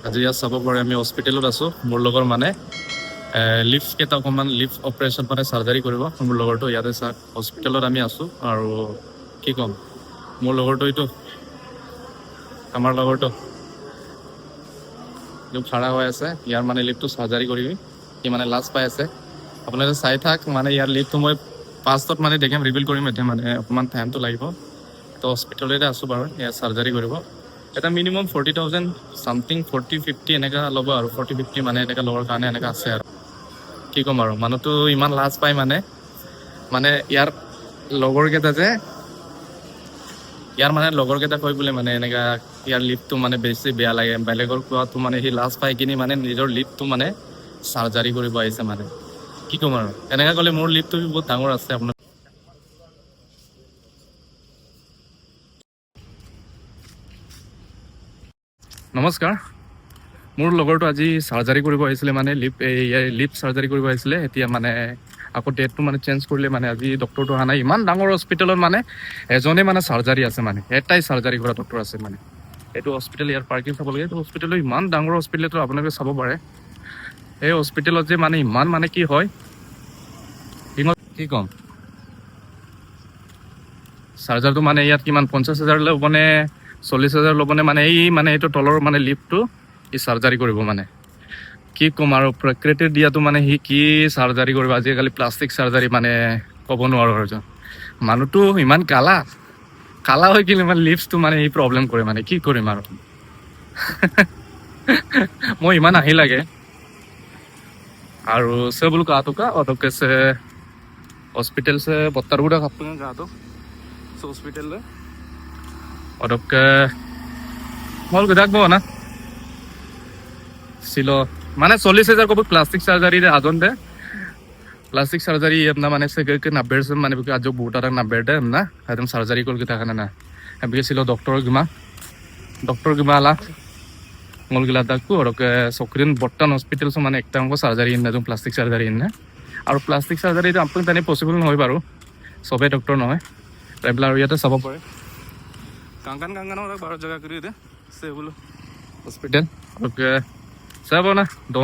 আজি ইয়াত চাব পাৰে আমি হস্পিটেলত আছোঁ মোৰ লগৰ মানে লিফ্টকেইটা অকণমান লিফ্ট অপাৰেশ্যন মানে চাৰ্জাৰী কৰিব মোৰ লগৰটো ইয়াতে চাওক হস্পিটেলত আমি আছোঁ আৰু কি ক'ম মোৰ লগৰটো এইটো আমাৰ লগৰটো খাৰা হৈ আছে ইয়াৰ মানে লিফ্টটো চাৰ্জাৰী কৰিবি সি মানে লাজ পাই আছে আপোনালোকে চাই থাক মানে ইয়াৰ লিফ্টটো মই পাষ্টত মানে দেখিম ৰিভিল কৰিম এতিয়া মানে অকণমান টাইমটো লাগিব তো হস্পিটেলতে আছোঁ বাৰু ইয়াত চাৰ্জাৰী কৰিব এটা মিনিমাম 40,000 চামথিং 40-50 এনেকুৱা ল'ব আৰু 40-50 মানে এনেকুৱা ল'বৰ কাৰণে এনেকুৱা আছে আৰু কি ক'ম আৰু মানুহটো ইমান লাজ পায় মানে ইয়াৰ লগৰকেইটা যে ইয়াৰ মানে লগৰকেইটা কৈ বোলে মানে এনেকুৱা ইয়াৰ লিফ্টটো মানে বেছি বেয়া লাগে বেলেগৰ কোৱাটো মানে সি লাজ পাই কিনি মানে নিজৰ লিফ্টটো মানে চাৰ্জাৰী কৰিব আহিছে মানে কি ক'ম আৰু এনেকৈ ক'লে মোৰ লিফ্টটো বহুত ডাঙৰ আছে আপোনাৰ নমস্কাৰ মোৰ লগৰটো আজি চাৰ্জাৰী কৰিব আহিছিলে মানে লিফ্ট চাৰ্জাৰী কৰিব আহিছিলে এতিয়া মানে আকৌ ডেটটো মানে চেঞ্জ কৰিলে মানে আজি ডক্টৰটো অহা নাই ইমান ডাঙৰ হস্পিটেলত মানে এজনে মানে চাৰ্জাৰী আছে মানে এটাই চাৰ্জাৰী কৰা ডক্টৰ আছে মানে এইটো হস্পিটেল ইয়াৰ পাৰ্কিং চাব লাগে এইটো হস্পিটেলত ইমান ডাঙৰ হস্পিটেলটো আপোনালোকে চাব পাৰে এই হস্পিটেলত যে মানে ইমান মানে কি হয় কি ক'ম চাৰ্জাৰটো মানে ইয়াত কিমান 50,000 ল'বনে 40,000 ল'বনে মানে মানে এইটো তলৰ মানে লিফ্টটো সি চাৰ্জাৰী কৰিব মানে কি ক'ম আৰু প্ৰকৃতিৰ দিয়াটো মানে সি কি চাৰ্জাৰী কৰিব আজিকালি প্লাষ্টিক চাৰ্জাৰী মানে ক'ব নোৱাৰোঁ আৰু মানুহটো ইমান কালা হৈ কিনে মানে লিফ্টটো মানে সি প্ৰব্লেম কৰে মানে কি কৰিম আৰু মই ইমান আহি লাগে আৰু से बोल कहा तो का और कैसे हॉस्पिटल से बत्तारगुड़ा खाते हैं कहा तो हॉस्पिटल है और মল গোদাক বো না ছিল মানে 40,000 কব প্লাস্টিক সার্জারি রে আজন দে প্লাস্টিক সার্জারি এমনা মানে সে কে 90 মানে বিকে আজ বুটা 90 দে এমনা একদম সার্জারি কল গতা খানা না বিকে ছিল ডক্টর গিমা আলা মল গিলা দাকু আর সকরিন বট্টান হসপিটাল সো মানে একটা অঙ্গ সার্জারি ইন না প্লাস্টিক সার্জারি ইন না আর প্লাস্টিক সার্জারি তো আপনি তানে পসিবল নহয় বারু সবে ডক্টর নহয় রেগুলার ইয়াতে সব পড়ে কাঙ্কান ওরা 12 জায়গা করে দে से बोलो हॉस्पिटल ओके सब हो ना दो